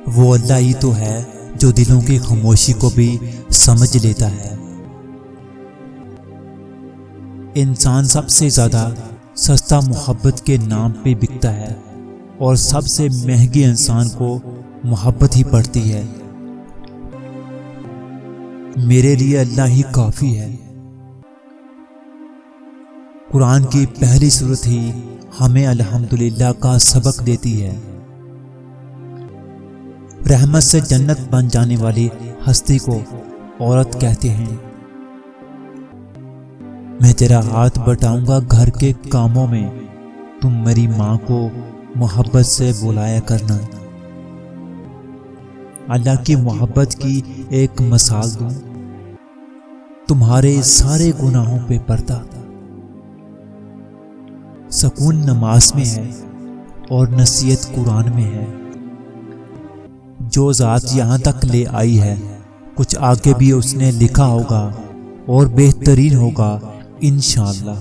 वो अल्लाह ही तो है जो दिलों की खामोशी को भी समझ लेता है। इंसान सबसे ज़्यादा सस्ता मोहब्बत के नाम पे बिकता है और सबसे महंगी इंसान को मोहब्बत ही पड़ती है। मेरे लिए अल्लाह ही काफ़ी है। कुरान की पहली सूरत ही हमें अल्हम्दुलिल्लाह का सबक देती है। रहमत से जन्नत बन जाने वाली हस्ती को औरत कहते हैं। मैं तेरा हाथ बटाऊंगा घर के कामों में, तुम मेरी माँ को मोहब्बत से बुलाया करना। अल्लाह की मोहब्बत की एक मिसाल दूं, तुम्हारे सारे गुनाहों पे पर्दा। सुकून नमाज में है और नसीहत कुरान में है। जो ज़ात यहाँ तक ले आई है, कुछ आगे भी उसने लिखा होगा और बेहतरीन होगा इंशाअल्लाह।